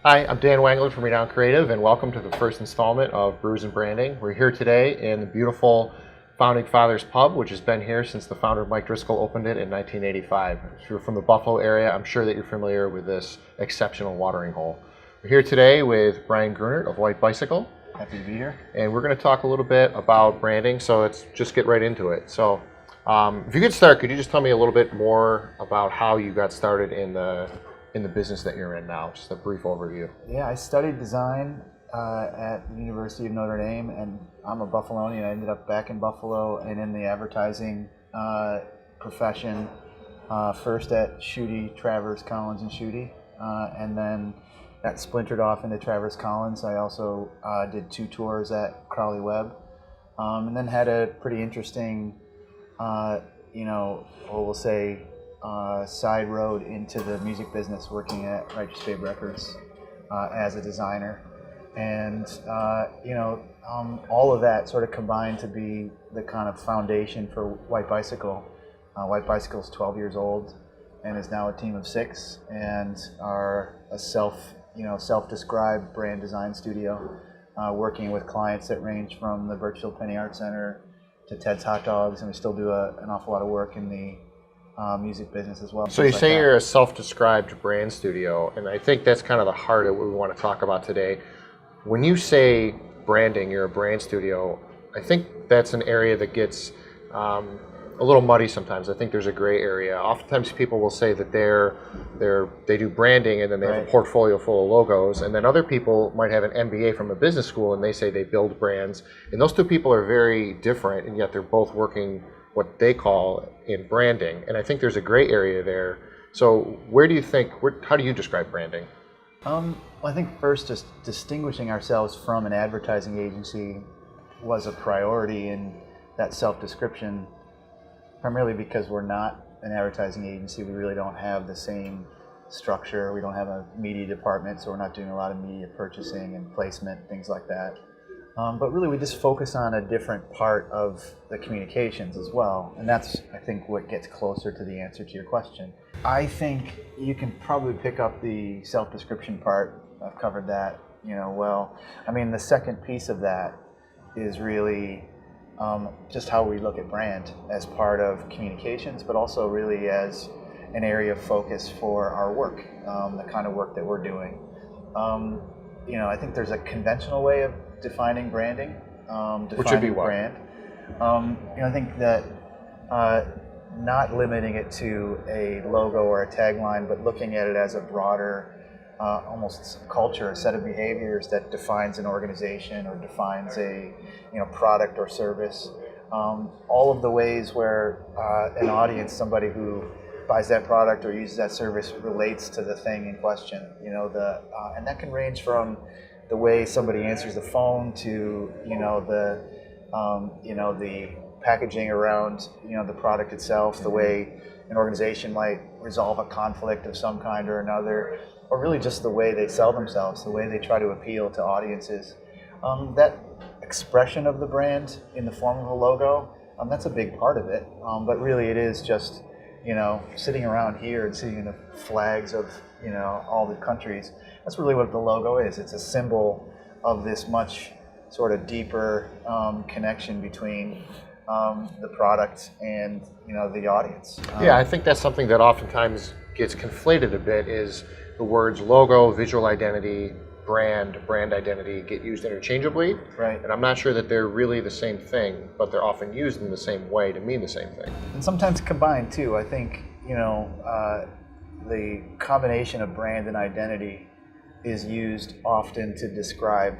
Hi, I'm Dan Wangler from Renown Creative, and welcome to the first installment of Brews and Branding. We're here today in the beautiful Founding Fathers Pub, which has been here since the founder Mike Driscoll opened it in 1985. If you're from the Buffalo area, I'm sure that you're familiar with this exceptional watering hole. We're here today with Brian Grunert of White Bicycle. Happy to be here. And we're going to talk a little bit about branding, so let's just get right into it. So if you could start, could you just tell me a little bit more about how you got started in the business that you're in now? Just a brief overview. Yeah, I studied design at the University of Notre Dame, and I'm a Buffalonian. I ended up back in Buffalo and in the advertising profession, first at Schutte, Travers, Collins, and Schutte, and then that splintered off into Travers Collins. I also did 2 tours at Crowley Webb, and then had a pretty interesting, we'll say, side road into the music business, working at Righteous Babe Records as a designer. And, all of that sort of combined to be the kind of foundation for White Bicycle. White Bicycle is 12 years old and is now a team of 6 and are a self-described brand design studio, working with clients that range from the Birchfield Penny Art Center to Ted's Hot Dogs, and we still do an awful lot of work in the music business as well. So you say you're a self-described brand studio, and I think that's kind of the heart of what we want to talk about today. When you say branding, you're a brand studio, I think that's an area that gets a little muddy sometimes. I think there's a gray area. Oftentimes people will say that they do branding and then they have a portfolio full of logos, and then other people might have an MBA from a business school and they say they build brands. And those two people are very different, and yet they're both working what they call in branding. And I think there's a gray area there. So how do you describe branding? I think first, just distinguishing ourselves from an advertising agency was a priority in that self-description, primarily because we're not an advertising agency. We really don't have the same structure. We don't have a media department, so we're not doing a lot of media purchasing and placement, things like that. But really, we just focus on a different part of the communications as well. And that's, I think, what gets closer to the answer to your question. I think you can probably pick up the self-description part. I've covered that, well. I mean, the second piece of that is really just how we look at brand as part of communications, but also really as an area of focus for our work, the kind of work that we're doing. I think there's a conventional way of defining branding, Which would be what? brand. I think that not limiting it to a logo or a tagline, but looking at it as a broader, almost culture, a set of behaviors that defines an organization or defines a product or service. All of the ways where an audience, somebody who buys that product or uses that service, relates to the thing in question. And that can range from the way somebody answers the phone to the packaging around the product itself, the way an organization might resolve a conflict of some kind or another, or really just the way they sell themselves, the way they try to appeal to audiences. That expression of the brand in the form of a logo, that's a big part of it. But really, it is just sitting around here and seeing the flags of all the countries. That's really what the logo is. It's a symbol of this much sort of deeper connection between the product and the audience. Yeah, I think that's something that oftentimes gets conflated a bit, is the words logo, visual identity, brand identity get used interchangeably. Right. And I'm not sure that they're really the same thing, but they're often used in the same way to mean the same thing. And sometimes combined too. I think the combination of brand and identity is used often to describe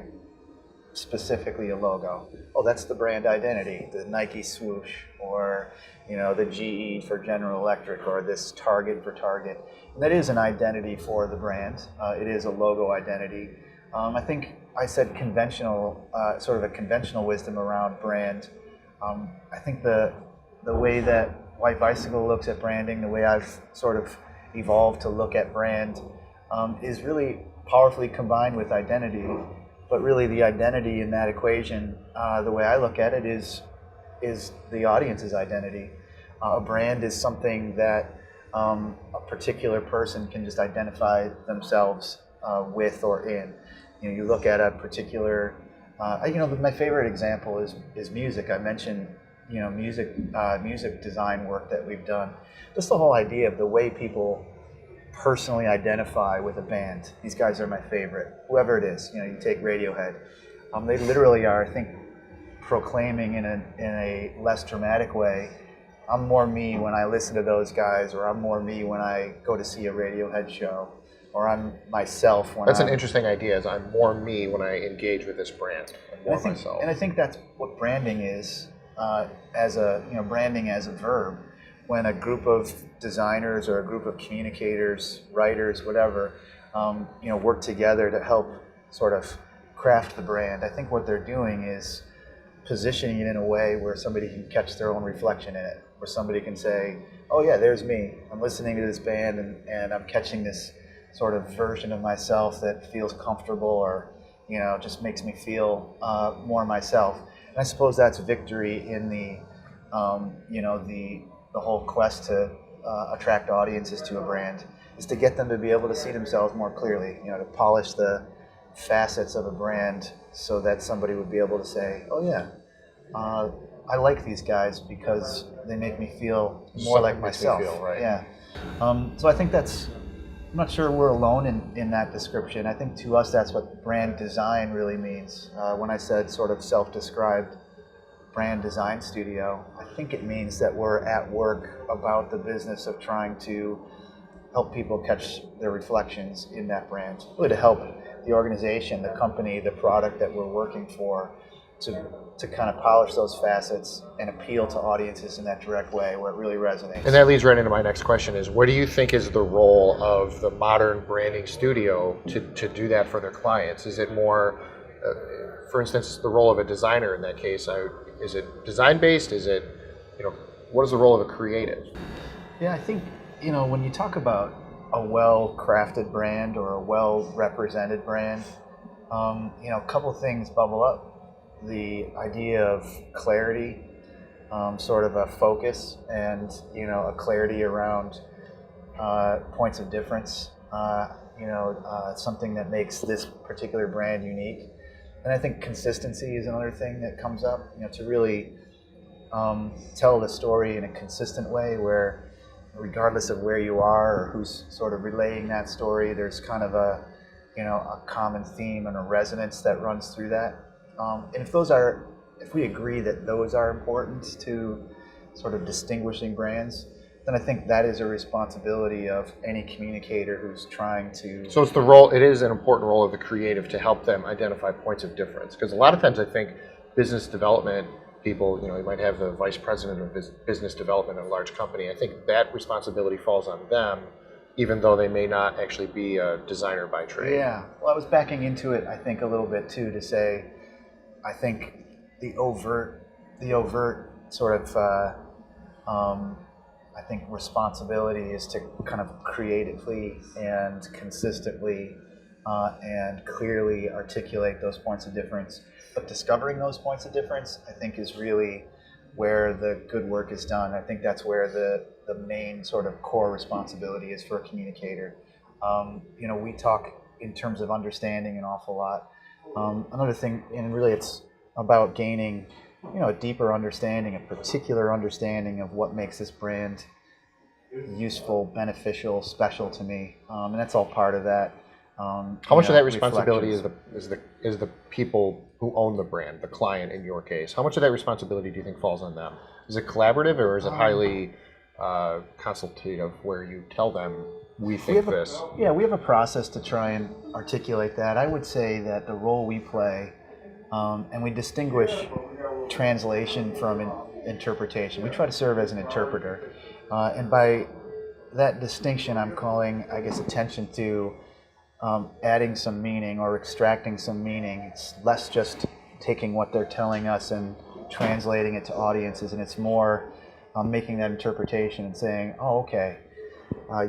specifically a logo. Oh, that's the brand identity, the Nike swoosh, or the GE for General Electric, or this Target for Target. And that is an identity for the brand. It is a logo identity. I think I said conventional, sort of a conventional wisdom around brand. I think the way that White Bicycle looks at branding, the way I've sort of evolved to look at brand, is really powerfully combined with identity. But really, the identity in that equation, the way I look at it, is the audience's identity. A brand is something that a particular person can just identify themselves with or in. You look at a particular, my favorite example is music. I mentioned, music design work that we've done. Just the whole idea of the way people personally identify with a band. These guys are my favorite, whoever it is. You take Radiohead. They literally are, I think, proclaiming in a less dramatic way, I'm more me when I listen to those guys, or I'm more me when I go to see a Radiohead show, or I'm myself when That's an interesting idea, is I'm more me when I engage with this brand. I'm more myself. And I think that's what branding is, branding as a verb. When a group of designers or a group of communicators, writers, whatever, work together to help sort of craft the brand, I think what they're doing is positioning it in a way where somebody can catch their own reflection in it, where somebody can say, oh yeah, there's me. I'm listening to this band and I'm catching this sort of version of myself that feels comfortable or, just makes me feel more myself. And I suppose that's victory in the whole quest to attract audiences to a brand, is to get them to be able to see themselves more clearly, to polish the facets of a brand so that somebody would be able to say, oh yeah, I like these guys because they make me feel more like myself. Right. Yeah. So I think I'm not sure we're alone in that description. I think to us that's what brand design really means. When I said sort of self-described brand design studio, I think it means that we're at work about the business of trying to help people catch their reflections in that brand, really to help the organization, the company, the product that we're working for to kind of polish those facets and appeal to audiences in that direct way where it really resonates. And that leads right into my next question is, what do you think is the role of the modern branding studio to do that for their clients? Is it more, for instance, the role of a designer in that case? Is it design-based? Is it, what is the role of a creative? Yeah, I think, when you talk about a well-crafted brand or a well-represented brand, a couple things bubble up. The idea of clarity, sort of a focus, and a clarity around points of difference. Something that makes this particular brand unique. And I think consistency is another thing that comes up. To really tell the story in a consistent way, where regardless of where you are or who's sort of relaying that story, there's kind of a common theme and a resonance that runs through that. And if we agree that those are important to sort of distinguishing brands, then I think that is a responsibility of any communicator who's trying to. So it is an important role of the creative to help them identify points of difference. Because a lot of times I think business development people, you might have the vice president of business development in a large company. I think that responsibility falls on them, even though they may not actually be a designer by trade. Yeah, well, I was backing into it, I think, a little bit too, to say, I think the overt sort of, I think responsibility is to kind of creatively and consistently and clearly articulate those points of difference. But discovering those points of difference, I think, is really where the good work is done. I think that's where the main sort of core responsibility is for a communicator. We talk in terms of understanding an awful lot. Another thing, and really it's about gaining, a deeper understanding, a particular understanding of what makes this brand useful, beneficial, special to me, and that's all part of that. How much of that responsibility is the people who own the brand, the client in your case? How much of that responsibility do you think falls on them? Is it collaborative, or is it highly consultative, where you tell them, we think this? We have a process to try and articulate that. I would say that the role we play, and we distinguish translation from interpretation. We try to serve as an interpreter. And by that distinction, I'm calling, I guess, attention to adding some meaning or extracting some meaning. It's less just taking what they're telling us and translating it to audiences, and it's more making that interpretation and saying, oh, okay,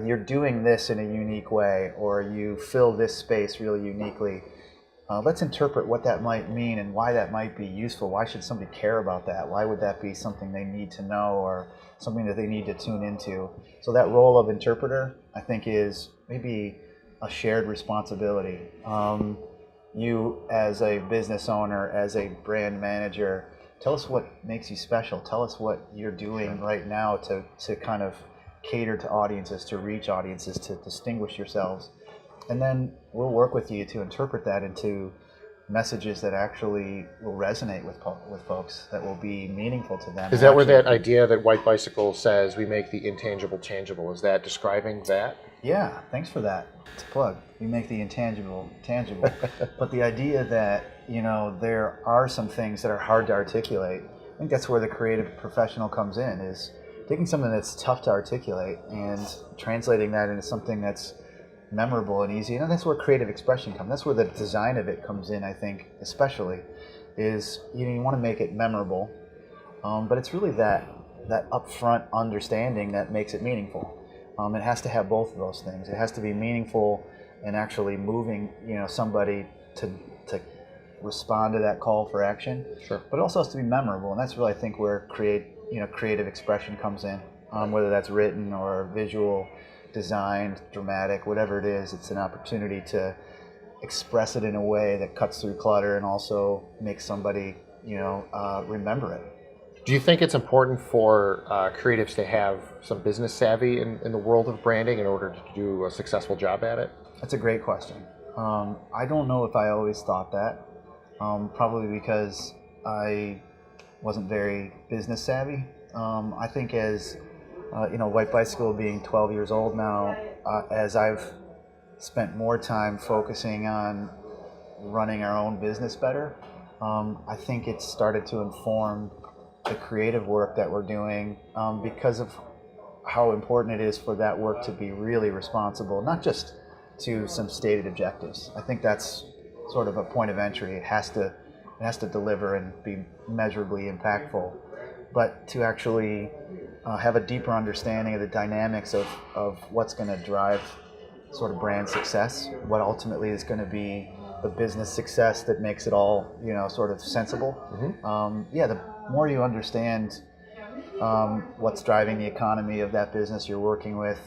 you're doing this in a unique way, or you fill this space really uniquely. Let's interpret what that might mean and why that might be useful. Why should somebody care about that? Why would that be something they need to know or something that they need to tune into? So that role of interpreter, I think, is maybe a shared responsibility. You as a business owner, as a brand manager, tell us what makes you special. Tell us what you're doing right now to kind of cater to audiences, to reach audiences, to distinguish yourselves. And then we'll work with you to interpret that into messages that actually will resonate with folks, that will be meaningful to them. Is that where that idea that White Bicycle says we make the intangible tangible, is that describing that? Yeah, thanks for that. It's a plug. We make the intangible tangible. But the idea that, there are some things that are hard to articulate, I think that's where the creative professional comes in, is taking something that's tough to articulate and translating that into something that's memorable and easy. That's where creative expression comes. That's where the design of it comes in, I think, especially, is you want to make it memorable, but it's really that upfront understanding that makes it meaningful. It has to have both of those things. It has to be meaningful and actually moving, somebody to respond to that call for action. Sure. But it also has to be memorable, and that's really, I think, where creative expression comes in, whether that's written or visual, designed, dramatic, whatever it is. It's an opportunity to express it in a way that cuts through clutter and also makes somebody, remember it. Do you think it's important for creatives to have some business savvy in the world of branding in order to do a successful job at it? That's a great question. I don't know if I always thought that, probably because I wasn't very business savvy. I think as White Bicycle being 12 years old now, as I've spent more time focusing on running our own business better, I think it's started to inform the creative work that we're doing, because of how important it is for that work to be really responsible, not just to some stated objectives. I think that's sort of a point of entry. It has to deliver and be measurably impactful, but to actually have a deeper understanding of the dynamics of what's going to drive sort of brand success, what ultimately is going to be the business success that makes it all, sort of sensible. Mm-hmm. The more you understand what's driving the economy of that business you're working with,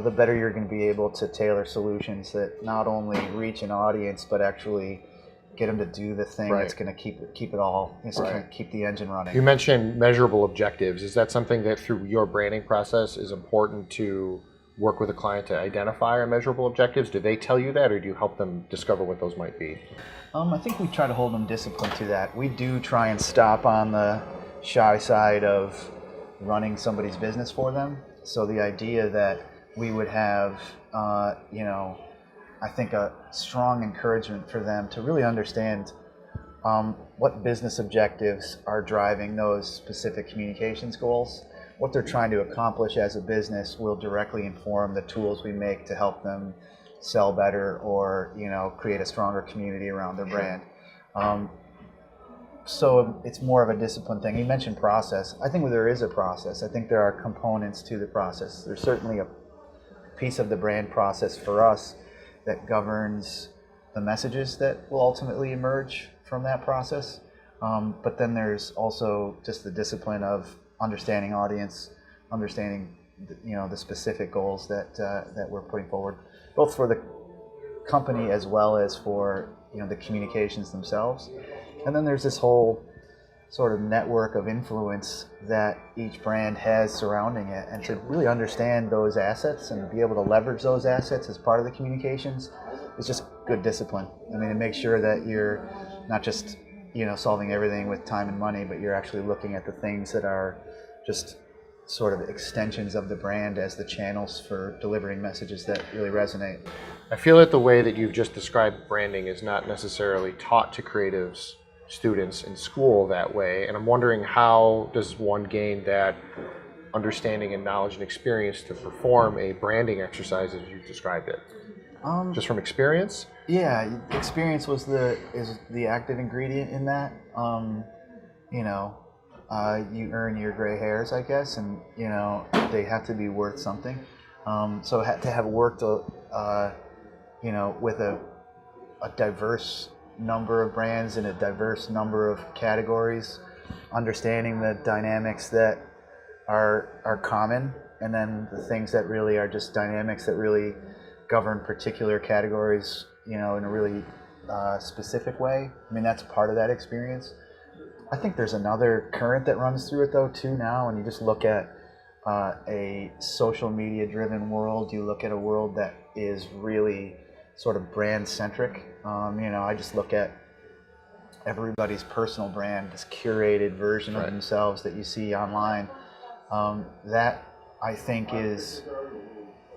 the better you're going to be able to tailor solutions that not only reach an audience, but actually get them to do the thing that's going to keep it all, keep the engine running. You mentioned measurable objectives. Is that something that through your branding process is important to work with a client to identify our measurable objectives? Do they tell you that, or do you help them discover what those might be? I think we try to hold them disciplined to that. We do try and stop on the shy side of running somebody's business for them. So the idea that we would have, I think a strong encouragement for them to really understand what business objectives are driving those specific communications goals. What they're trying to accomplish as a business will directly inform the tools we make to help them sell better or, create a stronger community around their brand. So it's more of a discipline thing. You mentioned process. I think there is a process. I think there are components to the process. There's certainly a piece of the brand process for us that governs the messages that will ultimately emerge from that process. But then there's also just the discipline of understanding audience, understanding the specific goals that we're putting forward, both for the company as well as for the communications themselves. And then there's this whole sort of network of influence that each brand has surrounding it, and to really understand those assets and be able to leverage those assets as part of the communications is just good discipline. I mean, it makes sure that you're not just solving everything with time and money, but you're actually looking at the things that are just sort of extensions of the brand as the channels for delivering messages that really resonate. I feel that the way that you've just described branding is not necessarily taught to creatives students in school that way, and I'm wondering, how does one gain that understanding and knowledge and experience to perform a branding exercise as you've described it? Just from experience? Yeah, experience is the active ingredient in that. You earn your gray hairs, I guess, and they have to be worth something. So to have worked, with a diverse number of brands in a diverse number of categories, understanding the dynamics that are common, and then the things that really are just dynamics that really govern particular categories, in a really specific way. I mean, that's part of that experience. I think there's another current that runs through it though too now, and you just look at a social media driven world. You look at a world that is really sort of brand centric. I just look at everybody's personal brand, this curated version of themselves that you see online. That I think is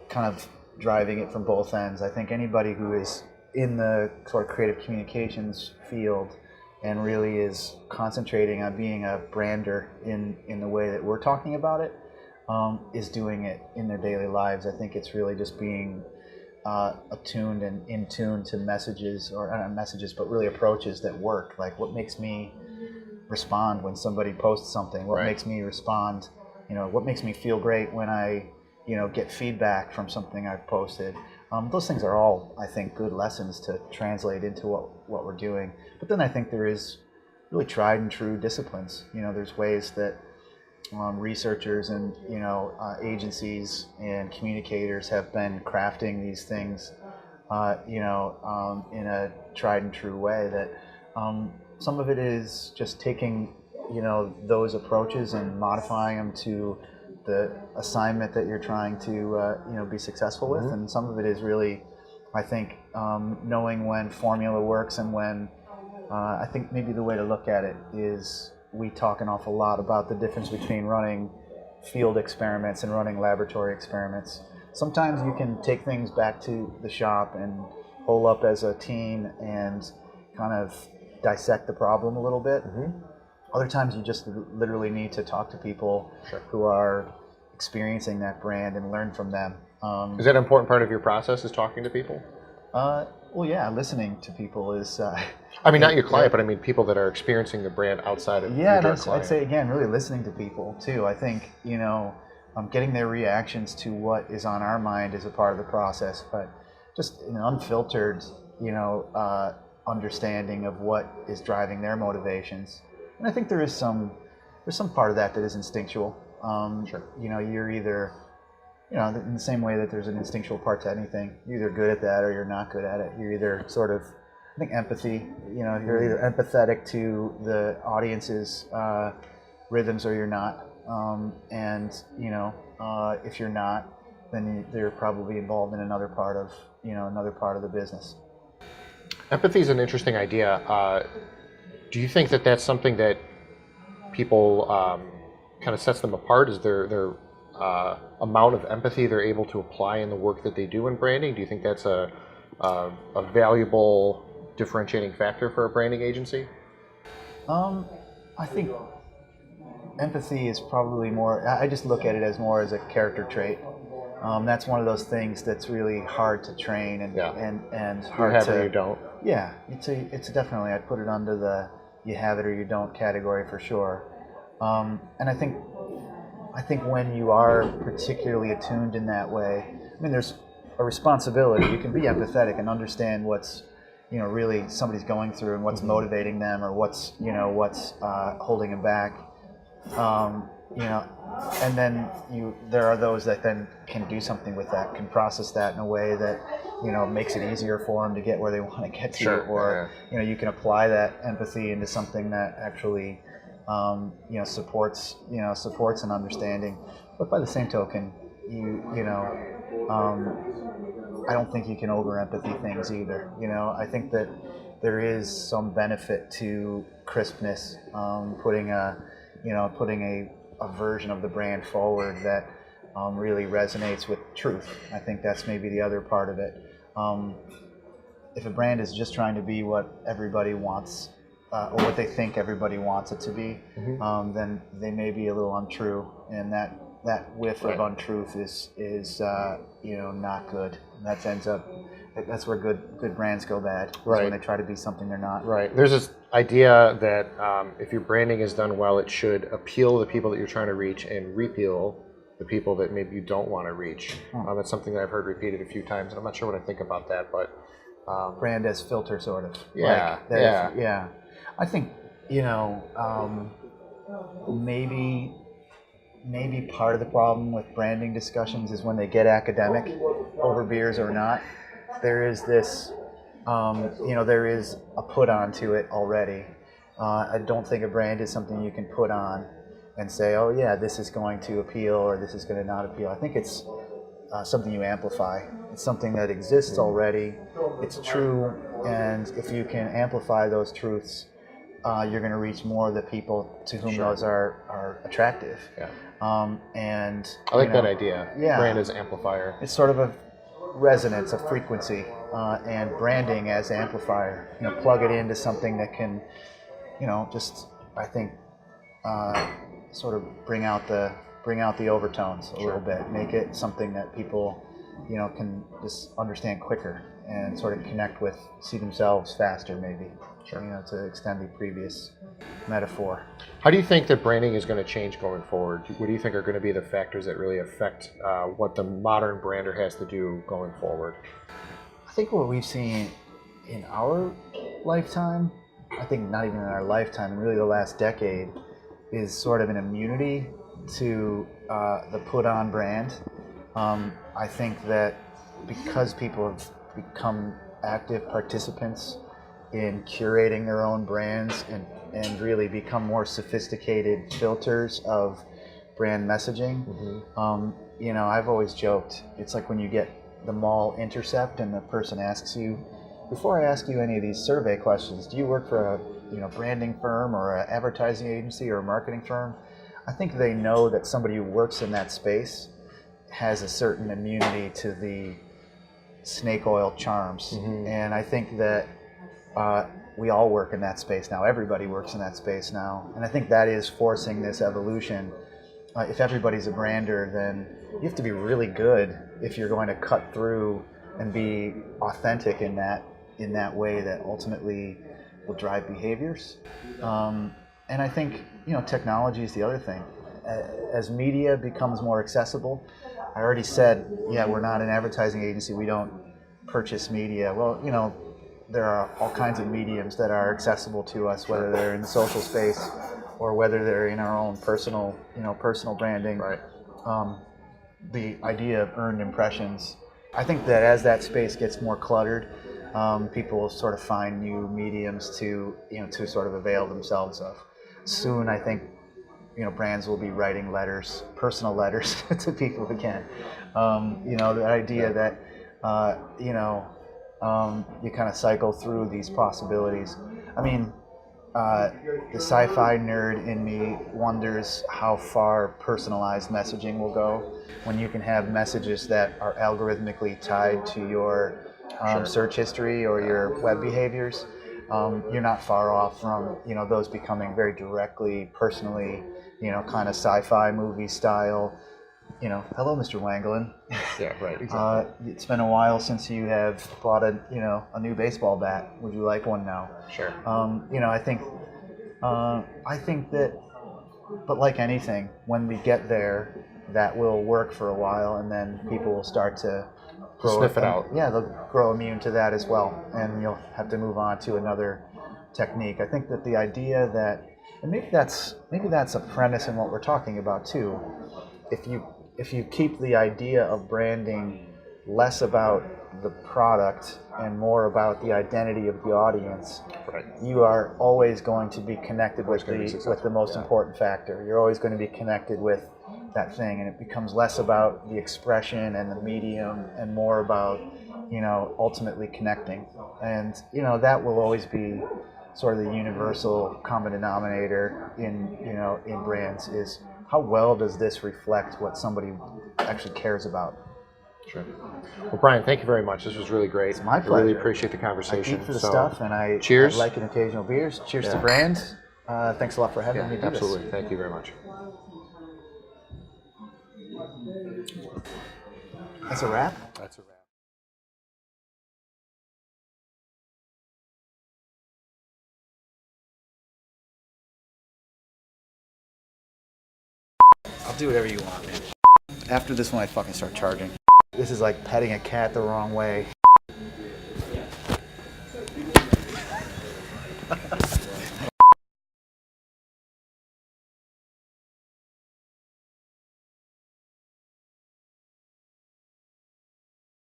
kind of driving it from both ends. I think anybody who is in the sort of creative communications field and really is concentrating on being a brander in the way that we're talking about it, is doing it in their daily lives. I think it's really just being attuned and in tune to messages, or not messages, but really approaches that work. Like, what makes me respond when somebody posts something? What makes me respond? What makes me feel great when I, get feedback from something I've posted? Those things are all, I think, good lessons to translate into what we're doing. But then I think there is really tried and true disciplines. There's ways that researchers and agencies and communicators have been crafting these things, in a tried and true way. That some of it is just taking those approaches and modifying them to the assignment that you're trying to be successful with, and some of it is really, I think, knowing when formula works and when. I think maybe the way to look at it is, we talk an awful lot about the difference between running field experiments and running laboratory experiments. Sometimes you can take things back to the shop and hole up as a team and kind of dissect the problem a little bit. Other times you just literally need to talk to people who are experiencing that brand and learn from them. Is that an important part of your process, is talking to people? Well, yeah, listening to people is... I mean, not your client, but I mean people that are experiencing the brand outside of your direct client. I'd say, again, really listening to people, too. I think, getting their reactions to what is on our mind is a part of the process, but just an unfiltered, understanding of what is driving their motivations. And I think there's some part of that is instinctual. You're either... in the same way that there's an instinctual part to anything, you're either good at that or you're not good at it. You're either sort of, I think empathy, you're either empathetic to the audience's rhythms or you're not. If you're not, then they're probably involved in another part of the business. Empathy is an interesting idea. Do you think that that's something that people kind of sets them apart? Is their amount of empathy they're able to apply in the work that they do in branding? Do you think that's a valuable differentiating factor for a branding agency? I think empathy is probably more, I just look at it as more as a character trait. That's one of those things that's really hard to train and hard you have to... it or you don't. Yeah, it's definitely, I'd put it under the you have it or you don't category for sure. And I think when you are particularly attuned in that way, I mean, there's a responsibility. You can be empathetic and understand what's, really somebody's going through and what's motivating them or what's holding them back. And then there are those that then can do something with that, can process that in a way that, makes it easier for them to get where they want to get to. Or, you can apply that empathy into something that actually supports an understanding. But by the same token, I don't think you can over empathy things either. I think that there is some benefit to crispness, putting a version of the brand forward that really resonates with truth. I think that's maybe the other part of it. If a brand is just trying to be what everybody wants, or what they think everybody wants it to be, then they may be a little untrue, and that whiff of untruth is not good. And that's where good brands go bad. When they try to be something they're not. Right. There's this idea that if your branding is done well, it should appeal to the people that you're trying to reach and repel the people that maybe you don't want to reach. That's something that I've heard repeated a few times, and I'm not sure what I think about that, but brand as filter, sort of. Yeah. I think maybe maybe part of the problem with branding discussions is when they get academic, over beers or not, there is this, there is a put on to it already. I don't think a brand is something you can put on and say, oh yeah, this is going to appeal or this is going to not appeal. I think it's something you amplify. It's something that exists already. It's true, and if you can amplify those truths, you're going to reach more of the people to whom those are attractive. Yeah. And I like that idea. Yeah, brand as amplifier. it's sort of a resonance, a frequency, and branding as amplifier. Plug it into something that can, just I think, sort of bring out the overtones a little bit. Make it something that people, can just understand quicker and sort of connect with, see themselves faster, maybe. To extend the previous metaphor. How do you think that branding is going to change going forward? What do you think are going to be the factors that really affect what the modern brander has to do going forward? I think what we've seen in our lifetime, I think not even in our lifetime, in really the last decade, is sort of an immunity to the put-on brand. I think that because people have become active participants in curating their own brands and really become more sophisticated filters of brand messaging. I've always joked, it's like when you get the mall intercept and the person asks you, before I ask you any of these survey questions, do you work for a branding firm or an advertising agency or a marketing firm? I think they know that somebody who works in that space has a certain immunity to the snake oil charms. And I think that we all work in that space now. Everybody works in that space now. And I think that is forcing this evolution. If everybody's a brander, then you have to be really good if you're going to cut through and be authentic in that way that ultimately will drive behaviors. And I think, technology is the other thing. As media becomes more accessible, I already said, we're not an advertising agency. We don't purchase media. Well, there are all kinds of mediums that are accessible to us, whether they're in the social space or whether they're in our own personal branding. Right. The idea of earned impressions. I think that as that space gets more cluttered, people will sort of find new mediums to sort of avail themselves of. Soon, I think, brands will be writing letters, personal letters to people again. The idea that, you kind of cycle through these possibilities. I mean, the sci-fi nerd in me wonders how far personalized messaging will go when you can have messages that are algorithmically tied to your search history or your web behaviors. You're not far off from those becoming very directly, personally, kind of sci-fi movie style. Hello, Mr. Wanglin. Yeah, right. Exactly. It's been a while since you have bought a new baseball bat. Would you like one now? Sure. I think that, but like anything, when we get there, that will work for a while, and then people will start to sniff it out. Yeah, they'll grow immune to that as well, and you'll have to move on to another technique. I think that the idea that, and maybe that's a premise in what we're talking about too. If you keep the idea of branding less about the product and more about the identity of the audience, right, you are always going to be connected with the most important factor. You're always going to be connected with that thing, and it becomes less about the expression and the medium and more about ultimately connecting. And that will always be sort of the universal common denominator in brands is how well does this reflect what somebody actually cares about. Sure. Well, Brian, thank you very much. This was really great. It's my pleasure. I really appreciate the conversation. I eat for the stuff, and I like an occasional beers. Cheers to brand. Thanks a lot for having me do absolutely. this. Thank you very much. That's a wrap? That's a wrap. I'll do whatever you want, man. After this one, I fucking start charging. This is like petting a cat the wrong way.